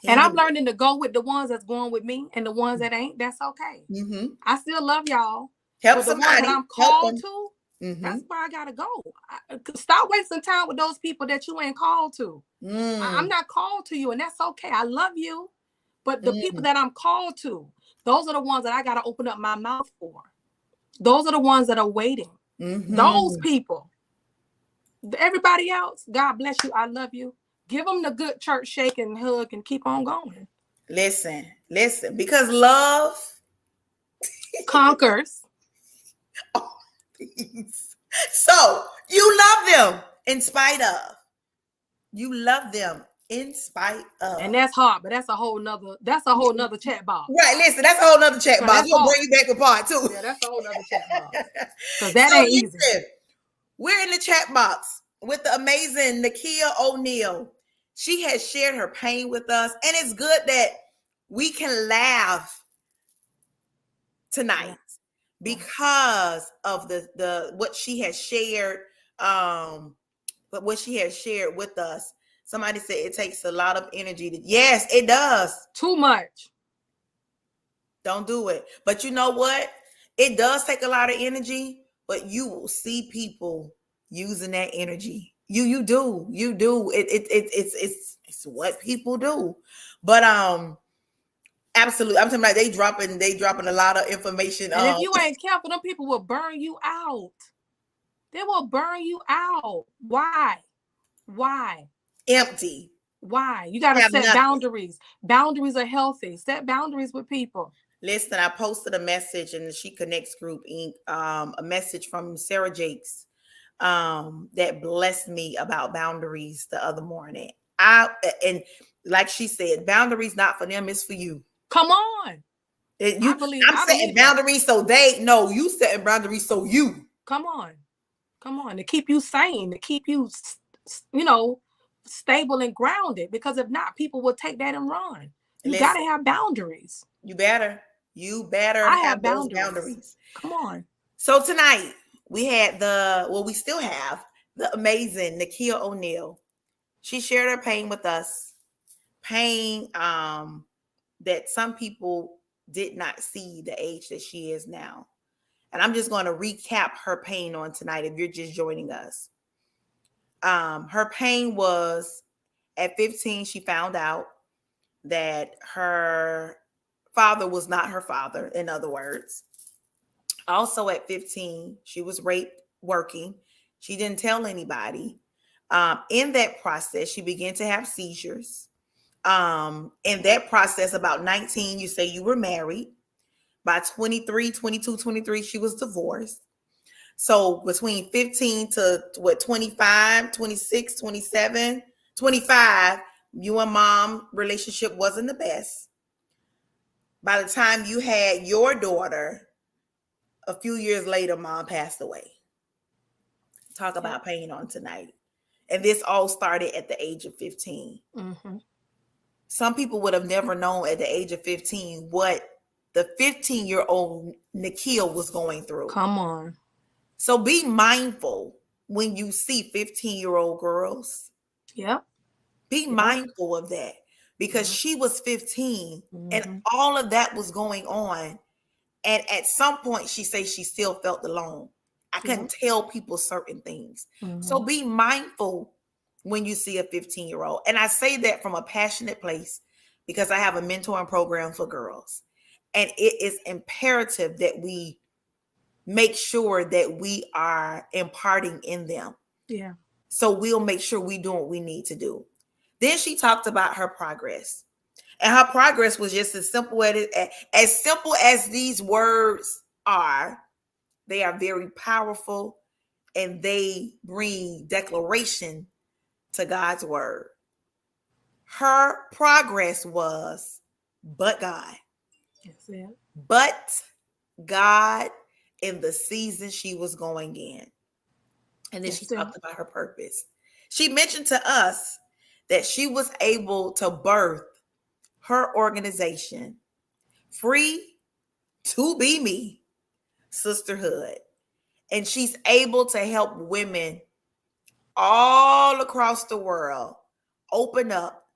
And I'm learning to go with the ones that's going with me, and the ones that ain't, that's okay. I still love y'all. Help somebody. The ones that I'm called to, that's where I gotta go. Stop wasting time with those people that you ain't called to. I'm not called to you, and that's okay. I love you. But the people that I'm called to, those are the ones that I gotta open up my mouth for. Those are the ones that are waiting. Those people. Everybody else, God bless you. I love you. Give them the good church shake and hug and keep on going. Listen, because love conquers. Oh, so you love them in spite of. You love them in spite of. And that's hard, but that's a whole nother chat box. Right, listen, that's a whole nother chat box. We'll bring you back for part 2. Yeah, that's a whole nother chat box. Because that ain't easy. We're in the chat box with the amazing Neikia O'Neal. She has shared her pain with us, and it's good that we can laugh tonight because of the what she has shared, but what she has shared with us. Somebody said it takes a lot of energy to, yes, it does. Too much. Don't do it. But you know what? It does take a lot of energy, but you will see people using that energy. You do. It's what people do. But absolutely. I'm talking about they dropping a lot of information. And if you ain't careful, them people will burn you out. They will burn you out. Why? Empty. Why? You got to set boundaries. Boundaries are healthy. Set boundaries with people. Listen, I posted a message in the She Connects group, a message from Sarah Jakes that blessed me about boundaries the other morning. And like she said, boundaries not for them, it's for you. Come on. I'm setting boundaries so they know you setting boundaries so you. Come on. To keep you sane, to keep you, stable and grounded. Because if not, people will take that and run. You got to have boundaries. You better have boundaries. Come on. So tonight we had we still have the amazing Neikia O'Neil. She shared her pain with us. Pain that some people did not see the age that she is now. And I'm just going to recap her pain on tonight if you're just joining us. Her pain was at 15, she found out that her father was not her father, in other words. Also at 15, she was raped working. She didn't tell anybody. In that process, she began to have seizures. In that process, about 19, you say you were married. By 23, 22, 23, she was divorced. So between 15 to 25, 26, 27, 25, you and mom relationship wasn't the best. By the time you had your daughter, a few years later, mom passed away. Talk about pain on tonight. And this all started at the age of 15. Mm-hmm. Some people would have never known at the age of 15 what the 15-year-old Neikia was going through. Come on. So be mindful when you see 15-year-old girls. Yep. Be mindful of that because she was 15 and all of that was going on. And at some point, she says she still felt alone. I couldn't tell people certain things. So be mindful when you see a 15-year-old. And I say that from a passionate place because I have a mentoring program for girls. And it is imperative that we make sure that we are imparting in them. Yeah. So we'll make sure we do what we need to do. Then she talked about her progress. And her progress was just as simple as these words are. They are very powerful and they bring declaration to God's word. Her progress was, but God. That's it. But God in the season she was going in. And then she talked about her purpose. She mentioned to us that she was able to birth her organization, Free to Be Me Sisterhood. And she's able to help women all across the world open up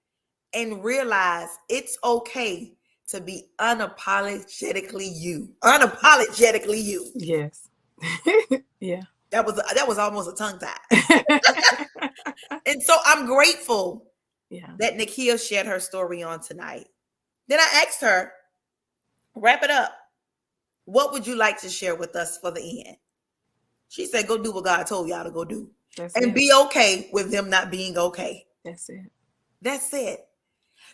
and realize it's okay to be unapologetically you. Unapologetically you. Yes. Yeah. That was almost a tongue tie. And so I'm grateful that Neikia shared her story on tonight. Then I asked her, wrap it up. What would you like to share with us for the end? She said, go do what God told y'all to go do. And be okay with them not being okay. That's it.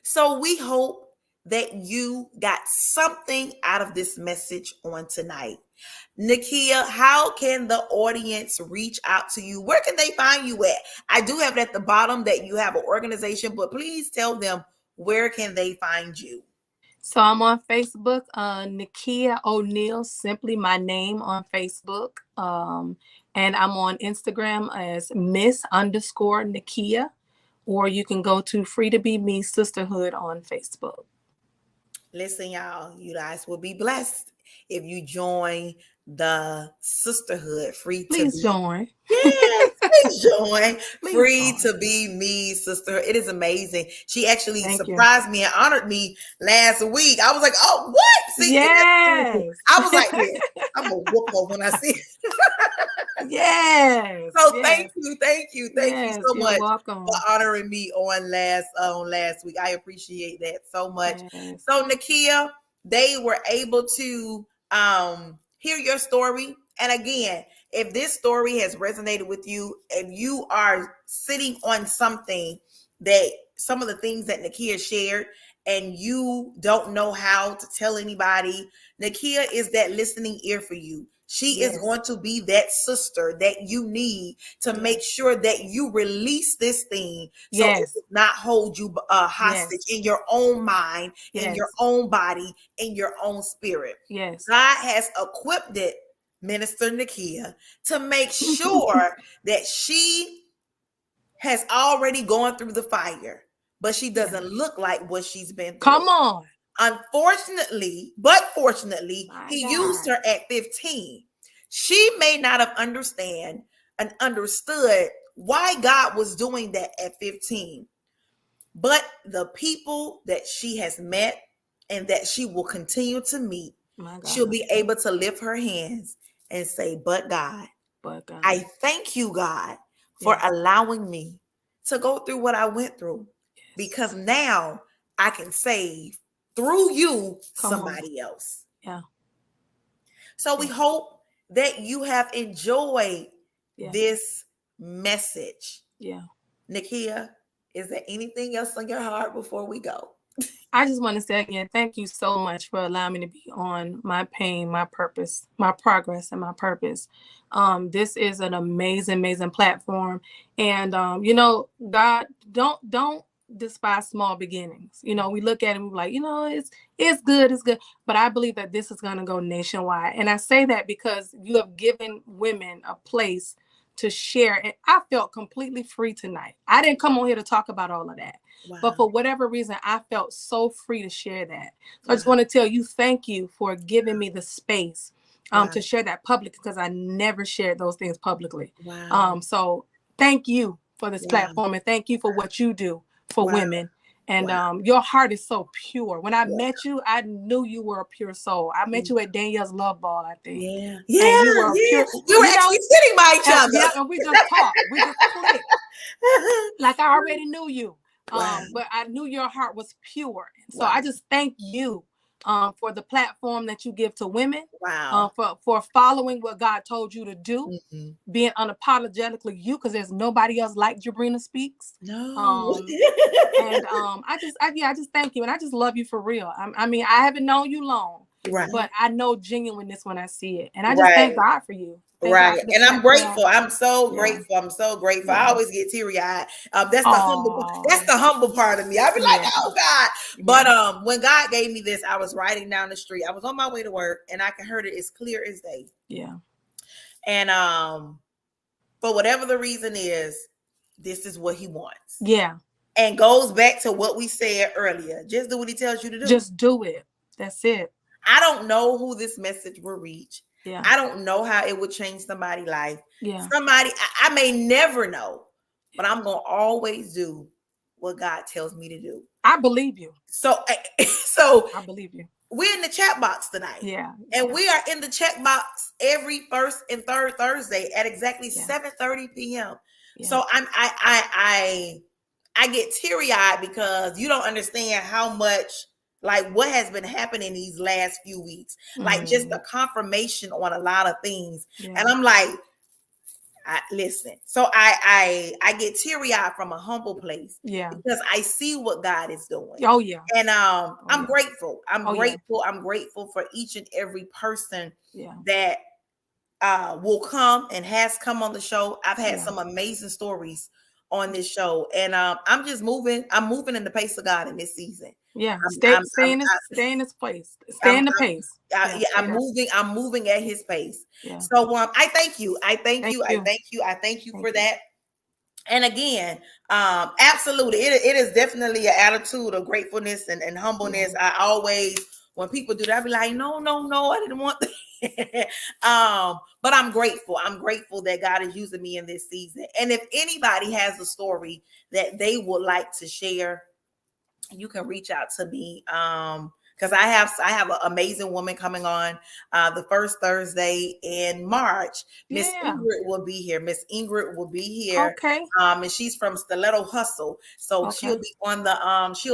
So we hope that you got something out of this message on tonight. Neikia, how can the audience reach out to you? Where can they find you at? I do have it at the bottom that you have an organization, but please tell them where can they find you? So I'm on Facebook, Neikia O'Neil, simply my name on Facebook. And I'm on Instagram as Miss_Neikia, or you can go to Free to Be Me Sisterhood on Facebook. Listen, y'all, you guys will be blessed if you join the sisterhood. Please join. Yes. Please join. Please Free join. to be me, sister. It is amazing. She actually Thank you. surprised me and honored me last week. I was like, oh, what? See, Yes. I was like, yeah, I'm going to whoop her when I see it. Yes. So Yes. thank you Yes. so You're much welcome. for honoring me on last week. I appreciate that so much. Yes. So Neikia, they were able to hear your story. And again, if this story has resonated with you, if you are sitting on something that some of the things that Neikia shared and you don't know how to tell anybody, Neikia is that listening ear for you. She Yes. is going to be that sister that you need to Yes. make sure that you release this thing so Yes. it does not hold you hostage in your own mind, in your own body, in your own spirit. Yes. God has equipped it, Minister Neikia, to make sure that she has already gone through the fire, but she doesn't look like what she's been through. Come on. Unfortunately, but fortunately, he used her at 15. She may not have understood why God was doing that at 15. But the people that she has met and that she will continue to meet, she'll be able to lift her hands and say, but God, I thank you, God, for allowing me to go through what I went through, because now I can save through you somebody else. Yeah. So we hope that you have enjoyed this message. Yeah. Neikia, is there anything else on your heart before we go? I just want to say again, thank you so much for allowing me to be on my pain, my purpose, my progress, and my purpose. This is an amazing platform. And God, don't despise small beginnings. We look at it and we're like, it's good. But I believe that this is gonna go nationwide. And I say that because you have given women a place to share. And I felt completely free tonight. I didn't come on here to talk about all of that. Wow. But for whatever reason, I felt so free to share that. So I just want to tell you, thank you for giving me the space to share that publicly, because I never shared those things publicly. Wow. So thank you for this platform, and thank you for what you do for women. And your heart is so pure. When I met you, I knew you were a pure soul. I met you at Danielle's Love Ball, I think. Yeah. And you were pure. We were actually sitting by each other. Yeah, and we just talked. We just clicked. Like I already knew you. But I knew your heart was pure. So I just thank you for the platform that you give to women. For following what God told you to do, being unapologetically you, because there's nobody else like Jabrina Speaks. No. And I just thank you, and I just love you for real. I mean, I haven't known you long, but I know genuineness when I see it, and I just thank God for you. And I'm grateful. I'm so grateful. I'm so grateful. I always get teary-eyed. That's the humble part of me. I'd be like, oh God. But when God gave me this, I was riding down the street. I was on my way to work, and I could heard it as clear as day. Yeah. And for whatever the reason is, this is what he wants. Yeah. And goes back to what we said earlier. Just do what he tells you to do. Just do it. That's it. I don't know who this message will reach. Yeah. I don't know how it would change somebody's life. Yeah. Somebody, I may never know, but I'm going to always do what God tells me to do. I believe you. So I believe you. We're in the chat box tonight. Yeah. And we are in the chat box every first and third Thursday at exactly 7:30 p.m. Yeah. So I get teary-eyed because you don't understand how much, like, what has been happening these last few weeks, like just the confirmation on a lot of things. And I'm like, listen. So I get teary-eyed from a humble place, because I see what God is doing. Oh yeah. And I'm grateful. I'm grateful. I'm grateful for each and every person that will come and has come on the show. I've had some amazing stories on this show, and I'm just moving. I'm moving in the pace of God in this season. Yeah, stay in his place. Stay in the pace. I'm moving at his pace. Yeah. So I thank you. I thank you for that. And again, absolutely, it is definitely an attitude of gratefulness and humbleness. I always, when people do that, I be like, no, I didn't want that. But I'm grateful. I'm grateful that God is using me in this season. And if anybody has a story that they would like to share, you can reach out to me. Because I have an amazing woman coming on the first Thursday in March. Miss Yeah. Ingrid will be here. Miss Ingrid will be here. Okay. And she's from Stiletto Hustle. So Okay. she'll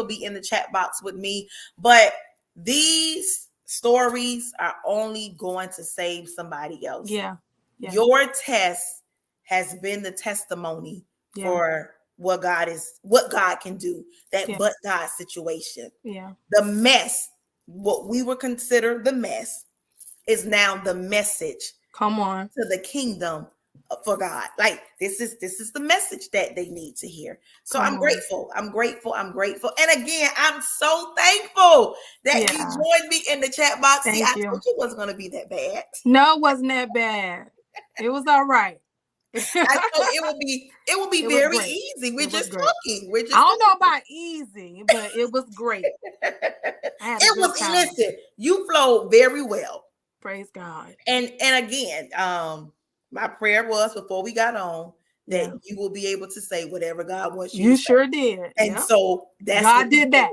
be in the chat box with me. But these stories are only going to save somebody else. Yeah. Yeah. Your test has been the testimony Yeah. for what God can do, that Yeah. but God situation. Yeah. The mess, what we would consider the mess, is now the message Come on. to the kingdom for God. Like this is the message that they need to hear. So Come I'm on. grateful. I'm grateful. I'm grateful. And again, I'm so thankful that you Yeah. joined me in the chat box. See, Thank I you. told you it wasn't going to be that bad. No, it wasn't that bad. It was all right. I know it will be It was very great. easy. We're It was just great. talking. We're just I don't know about easy, but it was great. I had a it good was time. listen, you flowed very well. Praise God. And again, my prayer was before we got on that Yeah. you will be able to say whatever God wants you You to say. sure did. And Yep. so that's God what he did that.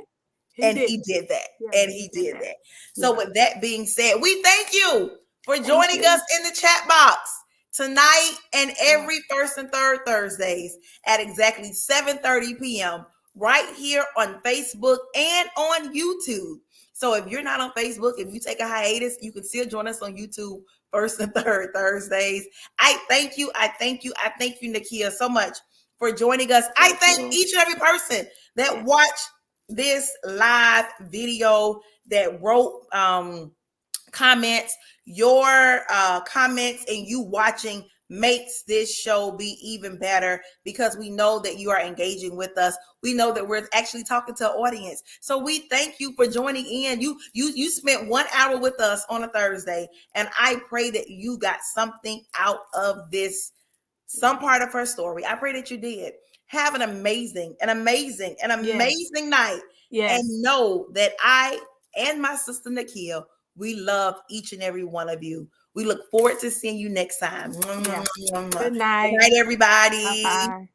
And he did that. Yeah, And he did that. So Yeah. with that being said, we thank you for Thank joining you. us in the chat box tonight and Yeah. every first and third Thursdays at exactly 7:30 p.m. right here on Facebook and on YouTube. So if you're not on Facebook, if you take a hiatus, you can still join us on YouTube first and third Thursdays. I thank you. I thank you. I thank you, Neikia, so much for joining us. I thank each and every person that watched this live video, that wrote comments. Your comments and you watching makes this show be even better because we know that you are engaging with us. We know that we're actually talking to an audience. So we thank you for joining in. You spent 1 hour with us on a Thursday, and I pray that you got something out of this, some part of her story. I pray that you did. Have an amazing night. Yes. And know that I and my sister Neikia, we love each and every one of you. We look forward to seeing you next time. Yeah. Good night. Good night, everybody. Bye-bye.